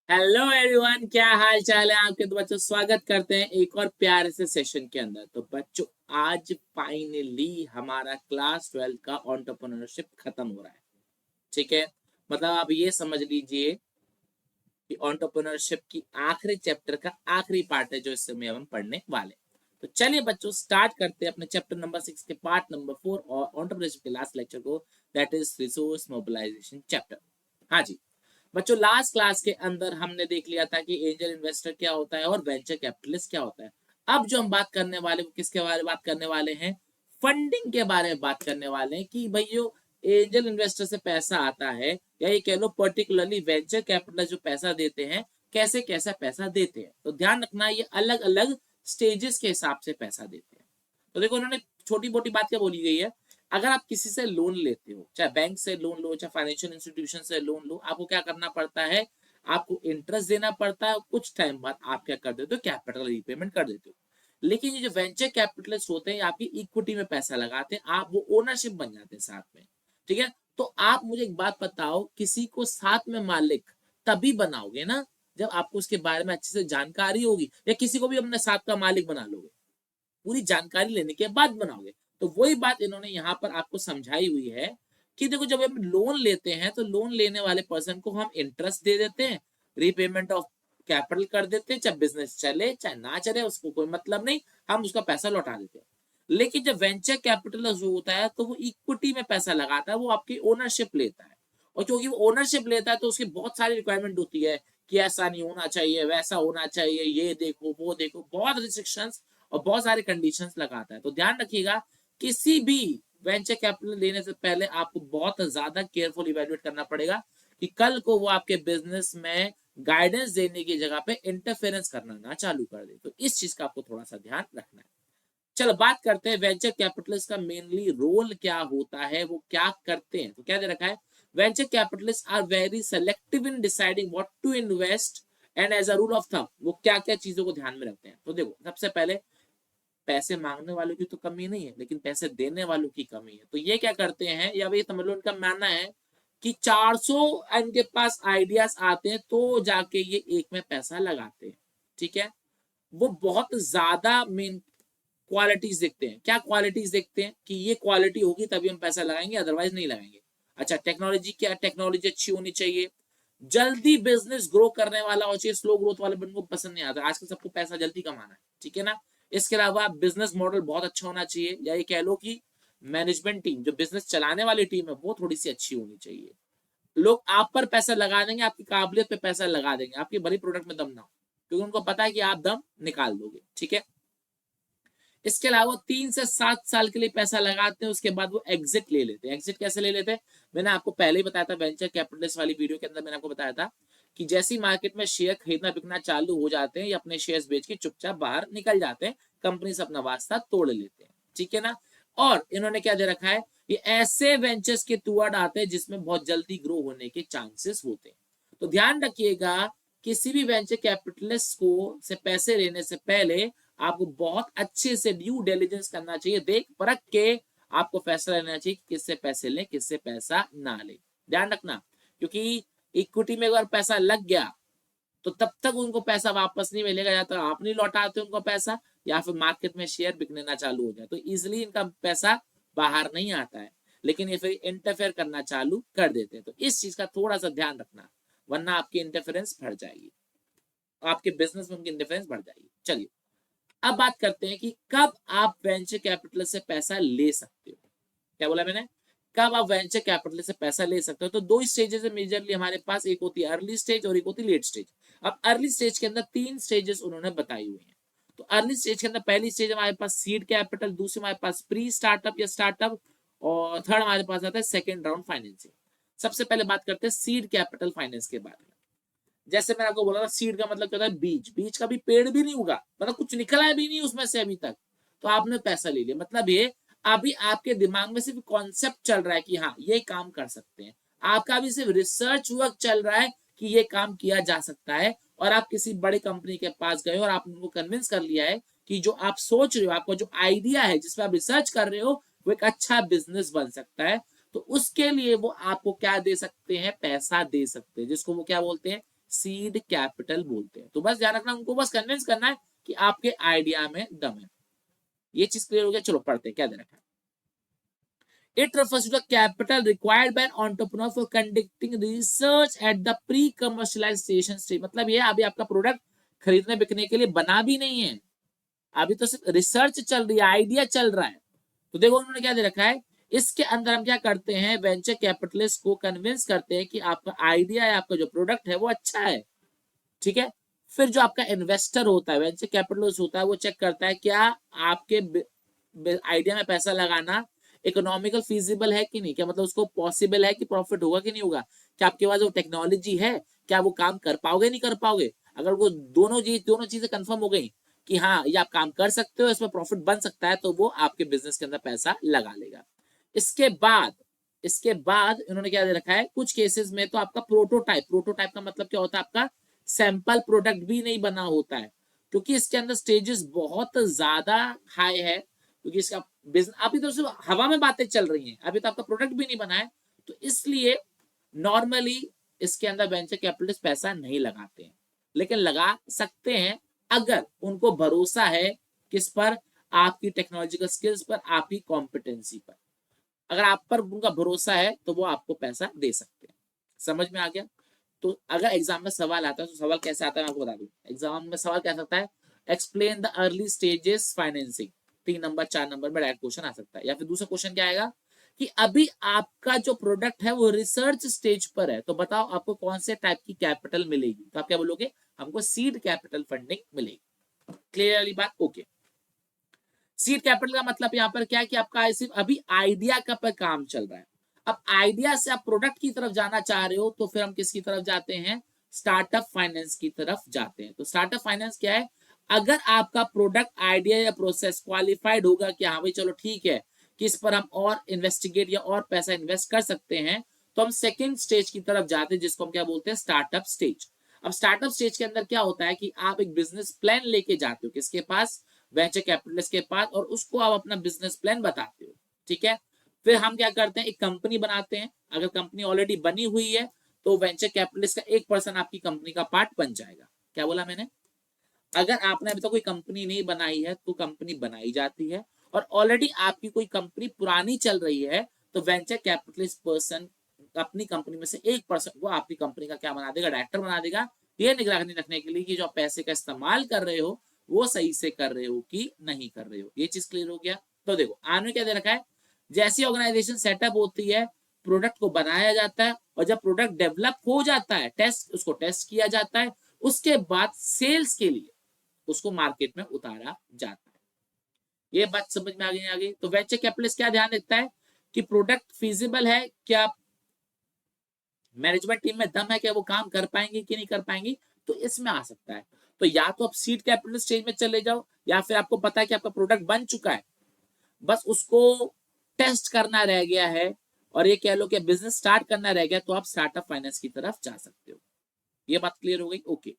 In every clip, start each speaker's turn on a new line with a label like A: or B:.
A: Hello everyone, क्या हाल चाल है आपके। तो बच्चों स्वागत करते हैं एक और प्यारे से सेशन के अंदर। तो बच्चों आज फाइनली हमारा क्लास 12 का एंटरप्रेन्योरशिप खत्म हो रहा है। ठीक है, मतलब आप ये समझ लीजिए कि एंटरप्रेन्योरशिप की आखिरी चैप्टर का आखिरी पार्ट है जो इस समय हम पढ़ने वाले। तो चलिए बच्चों स्टार्ट करते हैं अपने चैप्टर नंबर 6 के पार्ट नंबर 4 और एंटरप्रेन्योरशिप के लास्ट लेक्चर को, that is resource mobilisation chapter. हाँ जी बच्चों, लास्ट क्लास के अंदर हमने देख लिया था कि एंजल इन्वेस्टर क्या होता है और वेंचर कैपिटलिस्ट क्या होता है। अब जो हम बात करने वाले किसके बारे में बात करने वाले हैं, फंडिंग के बारे में बात करने वाले हैं कि भाई जो एंजल इन्वेस्टर से पैसा आता है या ये कह लो पर्टिकुलरली वेंचर कैपिटलिस्ट जो पैसा देते हैं कैसे कैसा पैसा देते हैं। तो ध्यान रखना ये अलग अलग स्टेजेस के हिसाब से पैसा देते हैं। तो देखो उन्होंने छोटी मोटी बात क्या बोली गई है, अगर आप किसी से लोन लेते हो, चाहे बैंक से लोन लो चाहे फाइनेंशियल इंस्टीट्यूशन से लोन लो, आपको क्या करना पड़ता है, आपको इंटरेस्ट देना पड़ता है। कुछ टाइम बाद आप क्या कर देते हो, कैपिटल रीपेमेंट कर देते हो। लेकिन ये जो वेंचर कैपिटलिस्ट होते हैं आपकी इक्विटी में पैसा लगाते हैं, आप वो ओनरशिप बन जाते हैं साथ में। ठीक है, तो आप मुझे एक बात बताओ, किसी को साथ में मालिक तभी बनाओगे ना जब आपको उसके बारे में अच्छे से जानकारी होगी, या किसी को भी अपने साथ का मालिक बना लोगे पूरी जानकारी लेने के बाद बनाओगे। तो वही बात इन्होंने यहाँ पर आपको समझाई हुई है कि देखो जब हम लोन लेते हैं तो लोन लेने वाले पर्सन को हम इंटरेस्ट दे देते हैं, रीपेमेंट ऑफ कैपिटल कर देते हैं, चाहे बिजनेस चले चाहे ना चले उसको कोई मतलब नहीं, हम उसका पैसा लौटा देते हैं। लेकिन जब वेंचर कैपिटल जो होता है तो वो इक्विटी में पैसा लगाता है, वो आपकी ओनरशिप लेता है। और क्योंकि वो ओनरशिप लेता है तो उसकी बहुत सारी रिक्वायरमेंट होती है कि ऐसा नहीं होना चाहिए, वैसा होना चाहिए, ये देखो वो देखो, बहुत रिस्ट्रिक्शंस और बहुत सारे कंडीशंस लगाता है। तो ध्यान रखिएगा किसी भी वेंचर कैपिटल लेने से पहले आपको बहुत ज्यादा केयरफुल इवेल्युएट करना पड़ेगा कि कल को वो आपके बिजनेस में गाइडेंस देने की जगह पे इंटरफेरेंस करना ना चालू कर दे। तो इस चीज का आपको थोड़ा सा ध्यान रखना है। चलो बात करते हैं वेंचर कैपिटलिस्ट का मेनली रोल क्या होता है, वो क्या करते हैं। तो क्या दे रखा है, venture capitalist are very selective in deciding what to invest and as a rule of thumb वो क्या क्या चीजों को ध्यान में रखते हैं। तो देखो सबसे पहले पैसे मांगने वालों की तो कमी नहीं है, लेकिन पैसे देने वालों की कमी है। तो ये क्या करते हैं, या भाई समझ लो उनका मानना है कि 400 इनके पास आइडियाज आते हैं तो जाके ये एक में पैसा लगाते हैं। ठीक है, वो बहुत ज्यादा मेन क्वालिटीज देखते हैं। क्या क्वालिटीज देखते हैं कि ये क्वालिटी होगी तभी हम पैसा लगाएंगे, अदरवाइज नहीं लगाएंगे। अच्छा टेक्नोलॉजी, क्या टेक्नोलॉजी अच्छी होनी चाहिए, जल्दी बिजनेस ग्रो करने वाला और चाहिए, स्लो ग्रोथ वाले बंदे को पसंद नहीं आता। आजकल सबको पैसा जल्दी कमाना है, ठीक है ना। इसके अलावा बिजनेस मॉडल बहुत अच्छा होना चाहिए, या ये कह लो कि मैनेजमेंट टीम जो बिजनेस चलाने वाली टीम है वो थोड़ी सी अच्छी होनी चाहिए। लोग आप पर पैसा लगा देंगे, आपकी काबिलियत पे पैसा लगा देंगे, आपकी बड़ी प्रोडक्ट में दम ना हो, क्योंकि उनको पता है कि आप दम निकाल दोगे। ठीक है, इसके अलावा 3 से 7 साल के लिए पैसा लगाते हैं, उसके बाद वो एग्जिट ले लेते हैं। एग्जिट कैसे ले लेते हैं, मैंने आपको पहले ही बताया था वेंचर कैपिटलिस्ट वाली वीडियो के अंदर, मैंने आपको बताया था कि जैसी मार्केट में शेयर खरीदना बिकना चालू हो जाते हैं या अपने शेयर्स बेच के चुपचाप बाहर निकल जाते हैं, कंपनी से अपना वास्ता तोड़ लेते हैं। ठीक है ना। और इन्होंने क्या दे रखा है, ये ऐसे वेंचर्स के टूवर्ड आते हैं जिसमें बहुत जल्दी ग्रो होने के चांसेस होते हैं। तो ध्यान रखिएगा किसी भी वेंचर कैपिटलिस्ट को से पैसे लेने से पहले आपको बहुत अच्छे से ड्यू डिलिजेंस करना चाहिए, देख परख के आपको फैसला लेना चाहिए कि किससे पैसे लें किससे पैसा ना लें। ध्यान रखना, क्योंकि इक्विटी में अगर पैसा लग गया तो तब तक उनको पैसा वापस नहीं मिलेगा, या तो आप नहीं लौटाते उनको पैसा, या फिर मार्केट में शेयर बिकने ना चालू हो जाए तो इजिली इनका पैसा बाहर नहीं आता है। लेकिन ये फिर इंटरफेयर करना चालू कर देते हैं, तो इस चीज का थोड़ा सा ध्यान रखना, वरना आपकी इंटरफेरेंस बढ़ जाएगी, आपके बिजनेस में उनकी इंटरफेरेंस बढ़ जाएगी। चलिए अब बात करते हैं कि कब आप वेंचर कैपिटल से पैसा ले सकते हो। क्या बोला मैंने, कब आप वेंचर कैपिटल से पैसा ले सकते हो। तो दो स्टेजेस है मेजरली हमारे पास, एक होती है अर्ली स्टेज और एक होती है लेट स्टेज। अब अर्ली स्टेज के अंदर 3 स्टेजेस उन्होंने बताई हुई हैं। तो अर्ली स्टेज के अंदर पहली स्टेज हमारे पास सीड कैपिटल, दूसरी हमारे पास प्री स्टार्टअप या स्टार्टअप, और थर्ड हमारे पास आता है सेकेंड राउंड फाइनेंसिंग। सबसे पहले बात करते हैं सीड कैपिटल फाइनेंस के बारे में। जैसे मैंने आपको बोला था सीड का मतलब क्या होता है, बीज। बीज का भी पेड़ भी नहीं होगा, मतलब कुछ निकला है भी नहीं उसमें से अभी तक, तो आपने पैसा ले लिया। मतलब ये अभी आपके दिमाग में सिर्फ कॉन्सेप्ट चल रहा है कि हाँ ये काम कर सकते हैं, आपका अभी सिर्फ रिसर्च वर्क चल रहा है कि ये काम किया जा सकता है। और आप किसी बड़ी कंपनी के पास गए और आपने उनको कन्विंस कर लिया है कि जो आप सोच रहे हो, आपका जो आइडिया है जिसपे आप रिसर्च कर रहे हो वो एक अच्छा बिजनेस बन सकता है। तो उसके लिए वो आपको क्या दे सकते हैं, पैसा दे सकते हैं, जिसको वो क्या बोलते हैं, सीड कैपिटल बोलते हैं। तो बस ध्यान रखना, उनको बस कन्विंस करना है कि आपके आइडिया में दम है। ये चीज क्लियर हो गया। चलो पढ़ते हैं क्या दे रखा है। It refers to the capital required by an entrepreneur for conducting research at the pre-commercialization stage। मतलब ये अभी आपका प्रोडक्ट खरीदने बिकने के लिए बना भी नहीं है, अभी तो सिर्फ रिसर्च चल रही है, आइडिया चल रहा है। तो देखो उन्होंने क्या दे रखा है, इसके अंदर हम क्या करते हैं, वेंचर कैपिटलिस्ट को कन्विंस करते हैं कि आपका आइडिया है, आपका जो प्रोडक्ट है वो अच्छा है, ठीक है। फिर जो आपका इन्वेस्टर होता है, वेंचर कैपिटलिस्ट होता है, वो चेक करता है क्या आपके आइडिया में पैसा लगाना इकोनॉमिकल फीजिबल है कि नहीं, क्या मतलब उसको पॉसिबल है कि प्रॉफिट होगा कि नहीं होगा, क्या आपके पास वो टेक्नोलॉजी है, क्या वो काम कर पाओगे नहीं कर पाओगे। अगर वो दोनों चीजें कंफर्म हो गई कि हाँ ये आप काम कर सकते हो, इसमें प्रॉफिट बन सकता है, तो वो आपके बिजनेस के अंदर पैसा लगा लेगा। इसके बाद इन्होंने क्या दे रखा है, कुछ केसेस में तो आपका प्रोटोटाइप का मतलब क्या होता है, आपका सैंपल प्रोडक्ट भी नहीं बना होता है, क्योंकि इसके अंदर स्टेजेस बहुत ज्यादा हाई है, क्योंकि इसका बिजनेस अभी तो सिर्फ हवा में बातें चल रही हैं, अभी तो आपका प्रोडक्ट भी नहीं बना है। तो इसलिए नॉर्मली इसके अंदर वेंचर कैपिटलिस्ट पैसा नहीं लगाते हैं, लेकिन लगा सकते हैं अगर उनको भरोसा है किस पर, आपकी टेक्नोलॉजिकल स्किल्स पर, आपकी कॉम्पिटेंसी पर। अगर आप पर उनका भरोसा है तो वो आपको पैसा दे सकते हैं। समझ में आ गया। तो अगर एग्जाम में सवाल आता है तो सवाल कैसे आता है मैं आपको बता दूं। एग्जाम में सवाल क्या सकता है, explain the early stages financing, 3 number 4 number में डायरेक्ट क्वेश्चन आ सकता है। या फिर दूसरा क्वेश्चन क्या आएगा कि अभी आपका जो प्रोडक्ट है वो रिसर्च स्टेज पर है, तो बताओ आपको कौन से टाइप की कैपिटल मिलेगी, तो आप क्या बोलोगे, हमको सीड कैपिटल फंडिंग मिलेगी। क्लियर वाली बात, ओके। सीड कैपिटल का मतलब यहाँ पर क्या है कि आपका सिर्फ अभी आइडिया का पर काम चल रहा है। अब आइडिया से आप प्रोडक्ट की तरफ जाना चाह रहे हो, तो फिर हम किसकी तरफ जाते हैं, स्टार्टअप फाइनेंस की तरफ जाते हैं। तो स्टार्टअप फाइनेंस क्या है, अगर आपका प्रोडक्ट आइडिया या प्रोसेस क्वालिफाइड होगा कि हाँ भाई चलो ठीक है कि इस पर हम और इन्वेस्टिगेट या और पैसा इन्वेस्ट कर सकते हैं, तो हम सेकेंड स्टेज की तरफ जाते हैं, जिसको हम क्या बोलते हैं, स्टार्टअप स्टेज। अब स्टार्टअप स्टेज के अंदर क्या होता है कि आप एक बिजनेस प्लान लेके जाते हो किसके पास, वेंचर कैपिटलिस्ट के पास, और उसको आप अपना बिजनेस प्लान बताते हो, ठीक है। फिर हम क्या करते हैं, एक कंपनी बनाते हैं। अगर कंपनी ऑलरेडी बनी हुई है तो वेंचर कैपिटलिस्ट का 1% आपकी कंपनी का पार्ट बन जाएगा। क्या बोला मैंने, अगर आपने अभी तक कोई कंपनी नहीं बनाई है तो कंपनी बनाई जाती है, और ऑलरेडी आपकी कोई कंपनी पुरानी चल रही है तो वेंचर कैपिटलिस्ट पर्सन अपनी कंपनी में से 1% को आपकी कंपनी का क्या बना देगा, डायरेक्टर बना देगा। ये निगरानी रखने के लिए कि जो आप पैसे का इस्तेमाल कर रहे हो वो सही से कर रहे हो कि नहीं कर रहे हो। ये चीज क्लियर हो गया। तो देखो आने क्या दे रखा है, जैसी ऑर्गेनाइजेशन सेटअप होती है, प्रोडक्ट को बनाया जाता है, और जब प्रोडक्ट डेवलप हो जाता है, उसको टेस्ट किया जाता है, उसके बाद सेल्स के लिए उसको मार्केट में उतारा जाता है। ये बात समझ में आ गई। तो वेंचर कैपिटलिस्ट क्या ध्यान रखता है कि प्रोडक्ट फिजिबल है, क्या मैनेजमेंट टीम में दम है, क्या वो काम कर पाएंगे कि नहीं कर पाएंगे, तो इसमें आ सकता है। तो या तो आप सीड कैपिटल स्टेज में चले जाओ, या फिर आपको पता है कि आपका प्रोडक्ट बन चुका है, बस उसको टेस्ट करना रह गया है, और ये कह लो कि बिजनेस स्टार्ट करना रह गया, तो आप स्टार्टअप फाइनेंस की तरफ जा सकते हो। ये बात क्लियर हो गई, ओके।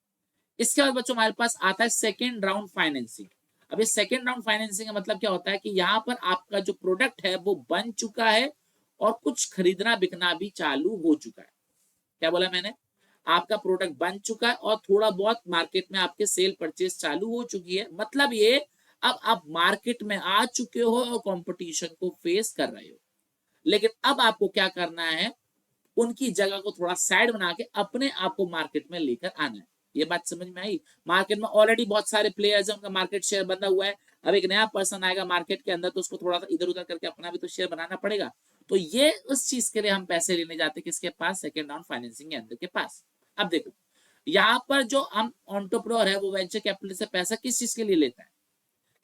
A: इसके बाद बच्चों हमारे पास आता है सेकेंड राउंड फाइनेंसिंग। अब ये सेकेंड राउंड फाइनेंसिंग का मतलब क्या होता है कि यहाँ पर आपका जो प्रोडक्ट है वो बन चुका है, और कुछ खरीदना बिकना भी चालू हो चुका है। क्या बोला मैंने, आपका प्रोडक्ट बन चुका है और थोड़ा बहुत मार्केट में आपके सेल परचेज चालू हो चुकी है। मतलब ये अब आप मार्केट में आ चुके हो और कंपटीशन को फेस कर रहे हो, लेकिन अब आपको क्या करना है, उनकी जगह को थोड़ा साइड बना के अपने आप को मार्केट में लेकर आना है। ये बात समझ में आई। मार्केट में ऑलरेडी बहुत सारे प्लेयर्स हैं, उनका मार्केट शेयर बना हुआ है। अब एक नया पर्सन आएगा मार्केट के अंदर, तो उसको थोड़ा सा इधर उधर करके अपना भी तो शेयर बनाना पड़ेगा। तो ये उस चीज के लिए हम पैसे लेने जाते हैं किसके पास, सेकेंड राउंड फाइनेंसिंग के अंदर के पास। अब देखो यहाँ पर जो हम एंटरप्रेन्योर है वो वेंचर कैपिटल से पैसा किस चीज के लिए लेता है,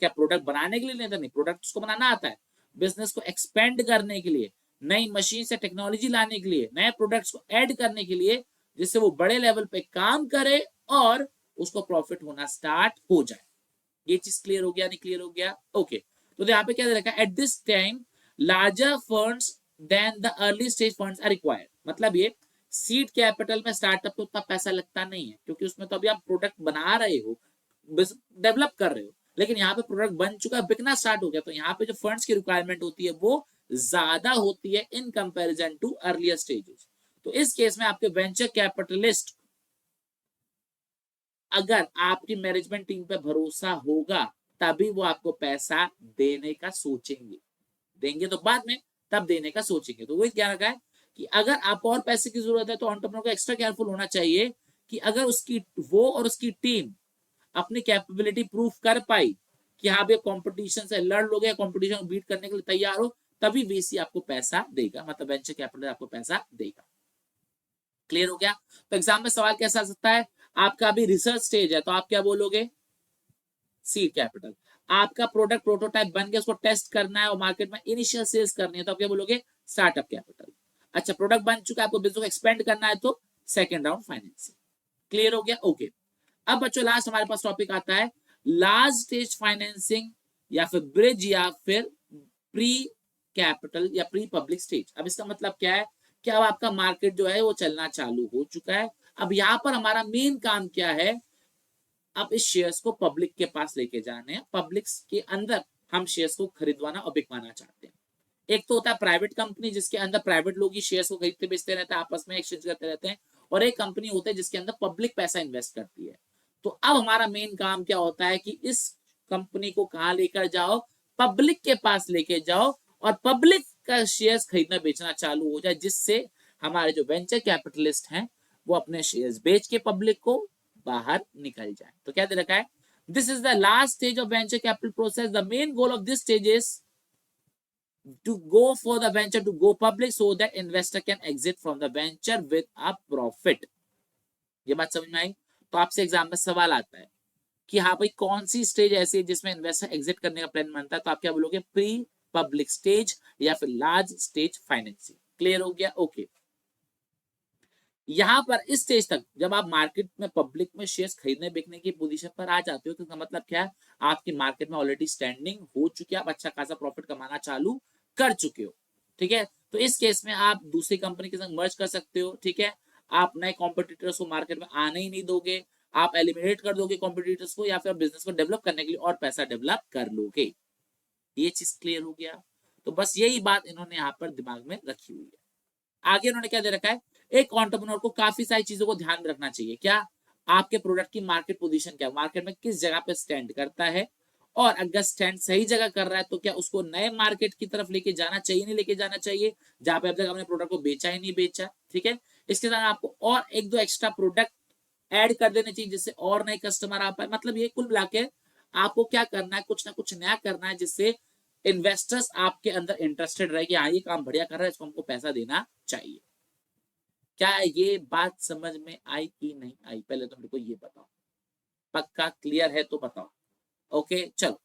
A: क्या प्रोडक्ट बनाने के लिए लेता नहीं, प्रोडक्ट उसको बनाना आता है, बिजनेस को एक्सपेंड करने के लिए, नई मशीन से टेक्नोलॉजी लाने के लिए, नए प्रोडक्ट्स को ऐड करने के लिए, जिससे वो बड़े लेवल पे काम करे और उसको प्रॉफिट होना स्टार्ट हो जाए। ये चीज क्लियर हो गया, नहीं क्लियर हो गया, ओके। तो यहाँ पे क्या दे रखा है, at this time larger funds than the early stage funds are required. मतलब ये सीड कैपिटल में स्टार्टअप को उतना पैसा लगता नहीं है, क्योंकि उसमें तो अभी आप प्रोडक्ट बना रहे हो, डेवलप कर रहे हो, लेकिन यहाँ पे प्रोडक्ट बन चुका, बिकना स्टार्ट हो गया, तो यहाँ पे जो फंड्स की रिक्वायरमेंट होती है वो ज्यादा होती है in comparison to earlier stages. तो इस केस में आपके वेंचर कैपिटलिस्ट अगर आपकी मैनेजमेंट टीम पे भरोसा होगा तभी वो आपको पैसा देने का सोचेंगे, देंगे तो बाद में, तब देने का सोचेंगे। तो वही क्या रखा है कि अगर आपको और पैसे की जरूरत है तो एंटरप्रेन्योर को एक्स्ट्रा केयरफुल होना चाहिए कि अगर उसकी वो और उसकी टीम अपनी कैपेबिलिटी प्रूफ कर पाई कि हाँ भाई कंपटीशन से लड़ लोगे, कंपटीशन बीट करने के लिए तैयार हो, तभी वीसी आपको पैसा देगा, मतलब वेंचर कैपिटल आपको पैसा देगा। क्लियर हो गया? तो एग्जाम में सवाल कैसा आ सकता है, आपका अभी रिसर्च स्टेज है तो आप क्या बोलोगे, सीड कैपिटल। आपका प्रोडक्ट प्रोटोटाइप बन गया, उसको टेस्ट करना है और मार्केट में इनिशियल सेल्स करनी है तो आप क्या बोलोगे, स्टार्टअप कैपिटल। अच्छा, प्रोडक्ट बन चुका है, आपको बिजनेस को एक्सपेंड करना है तो सेकंड राउंड फाइनेंसिंग। क्लियर हो गया? ओके। अब बच्चों लास्ट हमारे पास टॉपिक आता है लार्ज स्टेज फाइनेंसिंग या फिर ब्रिज या फिर प्री कैपिटल या प्री पब्लिक स्टेज। अब इसका मतलब क्या है कि अब आपका मार्केट जो है वो चलना चालू हो चुका है। अब यहां पर हमारा मेन काम क्या है, अब इस शेयर्स को पब्लिक के पास लेके जाने हैं, पब्लिक के अंदर हम शेयर्स को खरीदवाना और बिकवाना चाहते हैं। एक तो होता है प्राइवेट कंपनी जिसके अंदर प्राइवेट लोग ही शेयर्स को खरीदते बेचते रहते हैं, आपस में एक्सचेंज करते रहते हैं, और एक कंपनी होती है जिसके अंदर पब्लिक पैसा इन्वेस्ट करती है। तो अब हमारा मेन काम क्या होता है कि इस कंपनी को कहां लेकर जाओ, पब्लिक के पास लेके जाओ और पब्लिक का शेयर्स खरीदना बेचना चालू हो जाए, जिससे हमारे जो वेंचर कैपिटलिस्ट हैं वो अपने शेयर्स बेच के पब्लिक को बाहर निकल जाए। तो क्या दे रखा है, this is the last stage of venture capital process, the main goal of this stage is to go for the venture to go public so that investor can exit from the venture with a profit। ये बात समझ में आई? तो आपसे exam में सवाल आता है कि हाँ भाई कौन सी स्टेज ऐसी है जिसमें इन्वेस्टर एग्जिट करने का प्लान बनता है, तो आप क्या बोलोगे, प्री पब्लिक स्टेज या फिर लार्ज स्टेज फाइनेंसिंग। क्लियर हो गया? ओके। यहां पर इस स्टेज तक जब आप मार्केट में पब्लिक में शेयर्स खरीदने बेचने की पोजीशन पर आ जाते हो तो इसका मतलब क्या है, आपकी मार्केट में ऑलरेडी स्टैंडिंग हो चुकी है, आप अच्छा खासा प्रॉफिट कमाना चालू कर चुके हो। ठीक है, तो इस केस में आप दूसरी कंपनी के साथ मर्ज कर सकते हो। ठीक है, आप नए कॉम्पिटिटर्स को मार्केट में आने ही नहीं दोगे, आप एलिमिनेट कर दोगे कॉम्पिटिटर्स को, या फिर बिजनेस को डेवलप करने के लिए और पैसा डेवलप कर लोगे। ये चीज क्लियर हो गया? तो बस यही बात इन्होंने यहाँ पर दिमाग में रखी हुई है। आगे उन्होंने क्या दे रखा है, एक एंटरप्रेन्योर को काफी सारी चीजों को ध्यान में रखना चाहिए। क्या, आपके प्रोडक्ट की मार्केट पोजीशन क्या, मार्केट में किस जगह पे स्टैंड करता है, और अगर स्टैंड सही जगह कर रहा है तो क्या उसको नए मार्केट की तरफ लेके जाना चाहिए, नहीं लेके जाना चाहिए, जहां पे अब तक अपने प्रोडक्ट को बेचा ही नहीं बेचा। ठीक है, इसके साथ आपको और एक दो एक्स्ट्रा प्रोडक्ट ऐड कर देने चाहिए जिससे और नए कस्टमर आ पाए। मतलब ये कुल मिला के आपको क्या करना है, कुछ ना कुछ नया करना है जिससे इन्वेस्टर्स आपके अंदर इंटरेस्टेड रहे कि हाँ ये काम बढ़िया कर रहा है, इसको हमको पैसा देना चाहिए। क्या ये बात समझ में आई कि नहीं आई, पहले तो मेरे को ये बताओ, पक्का क्लियर है तो बताओ। ओके चलो।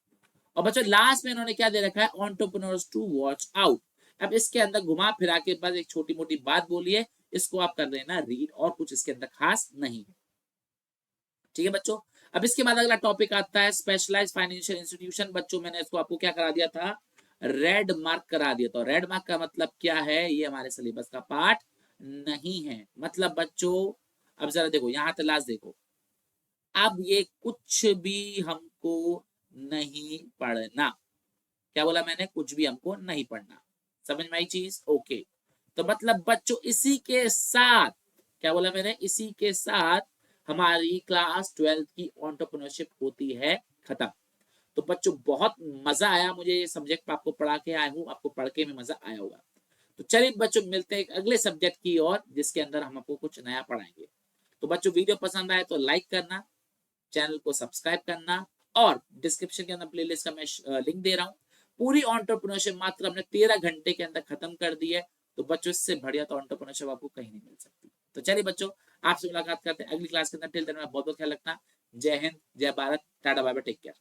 A: और बच्चों लास्ट में इन्होंने क्या दे रखा है, एंटरप्रेन्योर्स टू वॉच आउट। अब इसके अंदर घुमा फिरा के बाद एक छोटी मोटी बात बोली है, इसको आप कर देना रीड, और कुछ इसके अंदर खास नहीं है। ठीक है बच्चों, अब इसके बाद अगला टॉपिक आता है स्पेशलाइज फाइनेंशियल इंस्टीट्यूशन। बच्चों मैंने इसको आपको क्या करा दिया था, रेड मार्क करा दिया था। रेड मार्क का मतलब क्या है, ये हमारे सिलेबस का पार्ट नहीं है। मतलब बच्चों अब जरा देखो यहाँ तक लास्ट देखो, अब ये कुछ भी हमको नहीं पढ़ना। क्या बोला मैंने, कुछ भी हमको नहीं पढ़ना। समझ में आई चीज? ओके। तो मतलब बच्चों इसी के साथ, क्या बोला मैंने, इसी के साथ हमारी क्लास 12th की एंटरप्रेन्योरशिप होती है खत्म। तो बच्चों बहुत मजा आया मुझे ये सब्जेक्ट आपको पढ़ा के आया हूँ, आपको पढ़ के भी मजा आया होगा। तो चलिए बच्चों मिलते हैं अगले सब्जेक्ट की ओर जिसके अंदर हम आपको कुछ नया पढ़ाएंगे। तो बच्चों वीडियो पसंद आए तो लाइक करना, चैनल को सब्सक्राइब करना, और डिस्क्रिप्शन के अंदर प्लेलिस्ट का मैं लिंक दे रहा हूँ। पूरी एंटरप्रेन्योरशिप मात्र हमने 13 घंटे के अंदर खत्म कर दी है। तो बच्चों इससे बढ़िया तो एंटरप्रेन्योरशिप आपको कहीं नहीं मिल सकती। तो चलिए बच्चों आपसे मुलाकात करते हैं अगली क्लास के अंदर। टिल देन में बहुत बहुत ख्याल रखना। जय हिंद, जय Bharat, tata bye bye, take care.